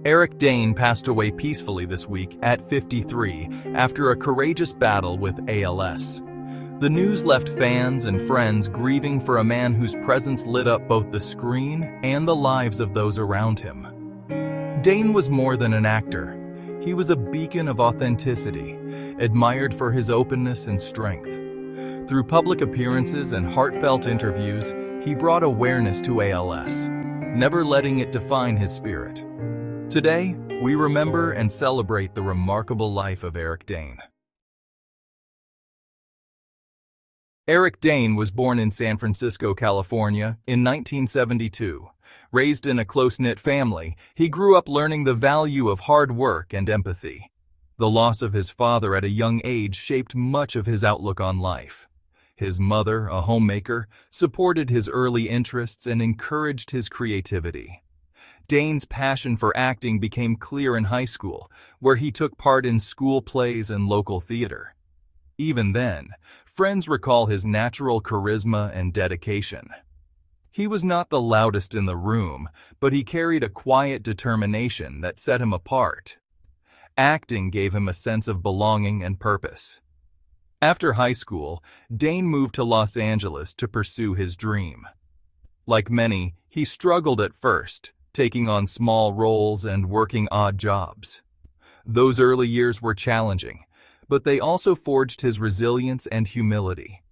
Eric Dane passed away peacefully this week at 53 after a courageous battle with ALS. The news left fans and friends grieving for a man whose presence lit up both the screen and the lives of those around him. Dane was more than an actor. He was a beacon of authenticity, admired for his openness and strength. Through public appearances and heartfelt interviews, he brought awareness to ALS, never letting it define his spirit. Today, we remember and celebrate the remarkable life of Eric Dane. Eric Dane was born in San Francisco, California, in 1972. Raised in a close-knit family, he grew up learning the value of hard work and empathy. The loss of his father at a young age shaped much of his outlook on life. His mother, a homemaker, supported his early interests and encouraged his creativity. Dane's passion for acting became clear in high school, where he took part in school plays and local theater. Even then, friends recall his natural charisma and dedication. He was not the loudest in the room, but he carried a quiet determination that set him apart. Acting gave him a sense of belonging and purpose. After high school, Dane moved to Los Angeles to pursue his dream. Like many, he struggled at first, taking on small roles and working odd jobs. Those early years were challenging, but they also forged his resilience and humility.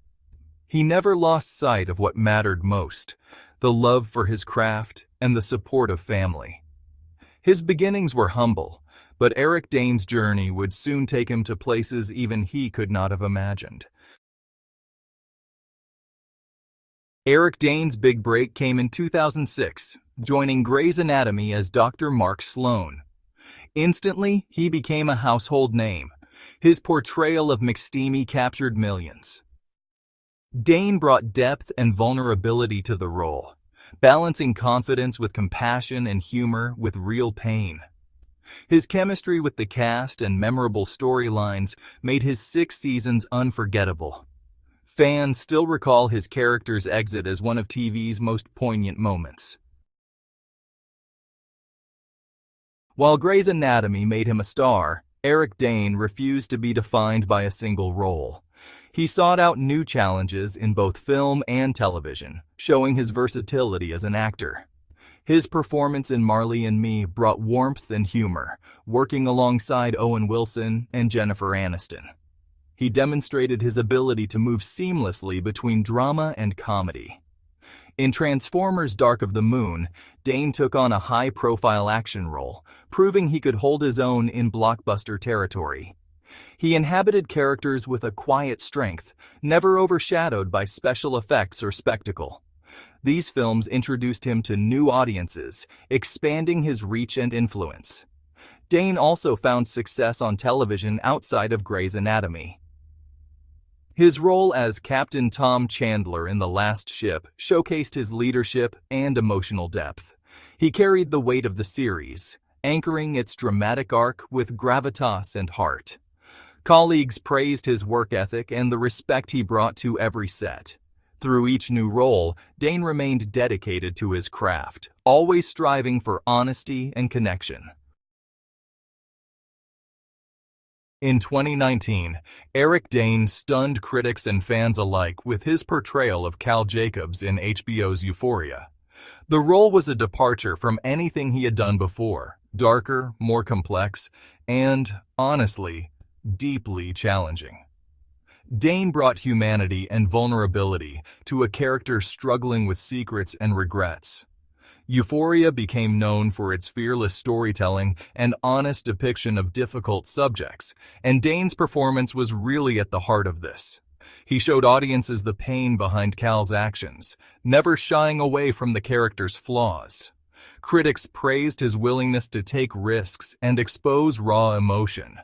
He never lost sight of what mattered most, the love for his craft and the support of family. His beginnings were humble, but Eric Dane's journey would soon take him to places even he could not have imagined. Eric Dane's big break came in 2006, joining Grey's Anatomy as Dr. Mark Sloan. Instantly, he became a household name. His portrayal of McSteamy captured millions. Dane brought depth and vulnerability to the role, balancing confidence with compassion and humor with real pain. His chemistry with the cast and memorable storylines made his 6 seasons unforgettable. Fans still recall his character's exit as one of TV's most poignant moments. While Grey's Anatomy made him a star, Eric Dane refused to be defined by a single role. He sought out new challenges in both film and television, showing his versatility as an actor. His performance in Marley and Me brought warmth and humor, working alongside Owen Wilson and Jennifer Aniston. He demonstrated his ability to move seamlessly between drama and comedy. In Transformers: Dark of the Moon, Dane took on a high-profile action role, proving he could hold his own in blockbuster territory. He inhabited characters with a quiet strength, never overshadowed by special effects or spectacle. These films introduced him to new audiences, expanding his reach and influence. Dane also found success on television outside of Grey's Anatomy. His role as Captain Tom Chandler in The Last Ship showcased his leadership and emotional depth. He carried the weight of the series, anchoring its dramatic arc with gravitas and heart. Colleagues praised his work ethic and the respect he brought to every set. Through each new role, Dane remained dedicated to his craft, always striving for honesty and connection. In 2019, Eric Dane stunned critics and fans alike with his portrayal of Cal Jacobs in HBO's Euphoria. The role was a departure from anything he had done before, darker, more complex, and, honestly, deeply challenging. Dane brought humanity and vulnerability to a character struggling with secrets and regrets. Euphoria became known for its fearless storytelling and honest depiction of difficult subjects, and Dane's performance was really at the heart of this. He showed audiences the pain behind Cal's actions, never shying away from the character's flaws. Critics praised his willingness to take risks and expose raw emotion.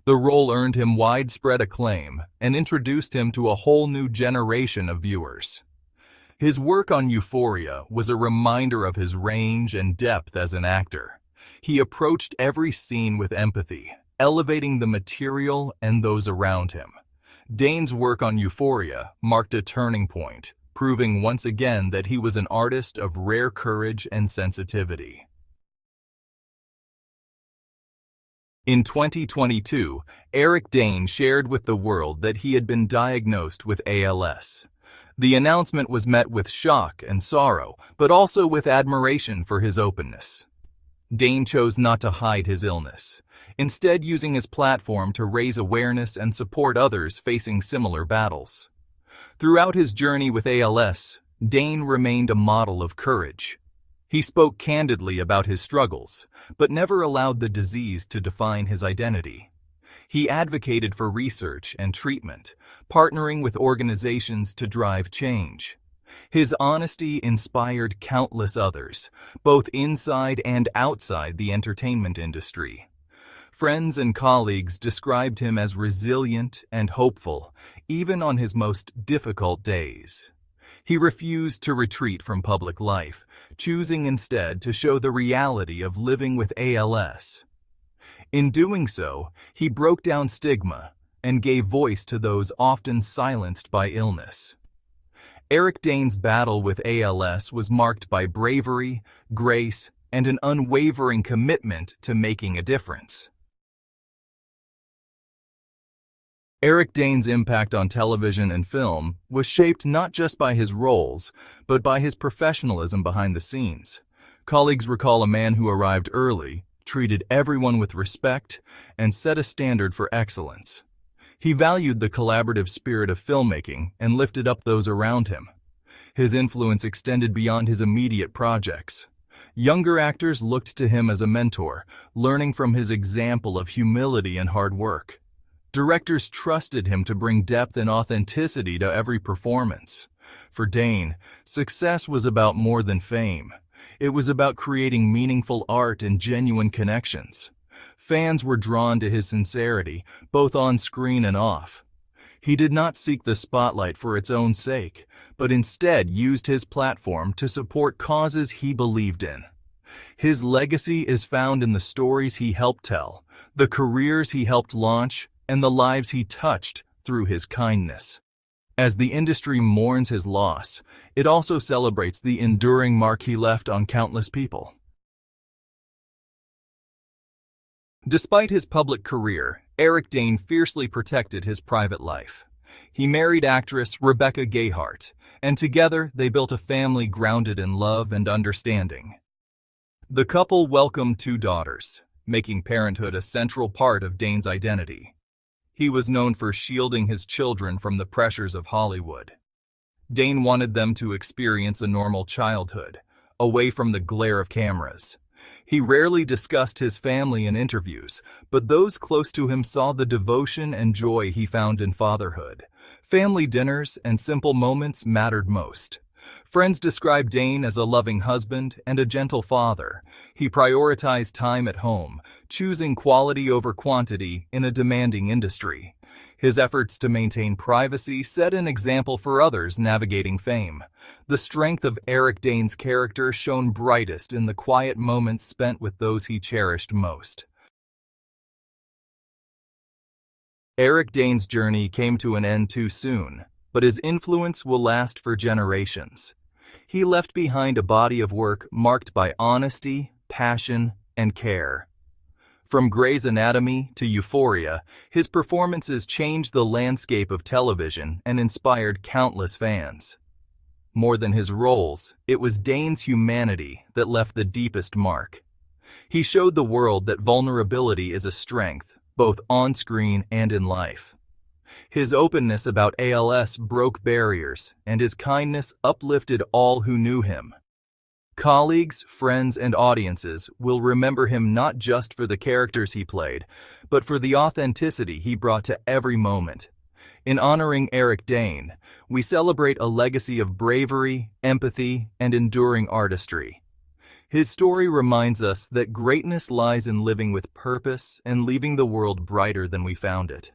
The role earned him widespread acclaim and introduced him to a whole new generation of viewers. His work on Euphoria was a reminder of his range and depth as an actor. He approached every scene with empathy, elevating the material and those around him. Dane's work on Euphoria marked a turning point, proving once again that he was an artist of rare courage and sensitivity. In 2022, Eric Dane shared with the world that he had been diagnosed with ALS. The announcement was met with shock and sorrow, but also with admiration for his openness. Dane chose not to hide his illness, instead using his platform to raise awareness and support others facing similar battles. Throughout his journey with ALS, Dane remained a model of courage. He spoke candidly about his struggles, but never allowed the disease to define his identity. He advocated for research and treatment, partnering with organizations to drive change. His honesty inspired countless others, both inside and outside the entertainment industry. Friends and colleagues described him as resilient and hopeful, even on his most difficult days. He refused to retreat from public life, choosing instead to show the reality of living with ALS. In doing so, he broke down stigma and gave voice to those often silenced by illness. Eric Dane's battle with ALS was marked by bravery, grace, and an unwavering commitment to making a difference. Eric Dane's impact on television and film was shaped not just by his roles, but by his professionalism behind the scenes. Colleagues recall a man who arrived early, treated everyone with respect, and set a standard for excellence. He valued the collaborative spirit of filmmaking and lifted up those around him. His influence extended beyond his immediate projects. Younger actors looked to him as a mentor, learning from his example of humility and hard work. Directors trusted him to bring depth and authenticity to every performance. For Dane, success was about more than fame. It was about creating meaningful art and genuine connections. Fans were drawn to his sincerity, both on screen and off. He did not seek the spotlight for its own sake, but instead used his platform to support causes he believed in. His legacy is found in the stories he helped tell, the careers he helped launch, and the lives he touched through his kindness. As the industry mourns his loss, it also celebrates the enduring mark he left on countless people. Despite his public career, Eric Dane fiercely protected his private life. He married actress Rebecca Gayheart, and together they built a family grounded in love and understanding. The couple welcomed 2 daughters, making parenthood a central part of Dane's identity. He was known for shielding his children from the pressures of Hollywood. Dane wanted them to experience a normal childhood, away from the glare of cameras. He rarely discussed his family in interviews, but those close to him saw the devotion and joy he found in fatherhood. Family dinners and simple moments mattered most. Friends described Dane as a loving husband and a gentle father. He prioritized time at home, choosing quality over quantity in a demanding industry. His efforts to maintain privacy set an example for others navigating fame. The strength of Eric Dane's character shone brightest in the quiet moments spent with those he cherished most. Eric Dane's journey came to an end too soon, but his influence will last for generations. He left behind a body of work marked by honesty, passion, and care. From Grey's Anatomy to Euphoria, his performances changed the landscape of television and inspired countless fans. More than his roles, it was Dane's humanity that left the deepest mark. He showed the world that vulnerability is a strength, both on screen and in life. His openness about ALS broke barriers, and his kindness uplifted all who knew him. Colleagues, friends, and audiences will remember him not just for the characters he played, but for the authenticity he brought to every moment. In honoring Eric Dane, we celebrate a legacy of bravery, empathy, and enduring artistry. His story reminds us that greatness lies in living with purpose and leaving the world brighter than we found it.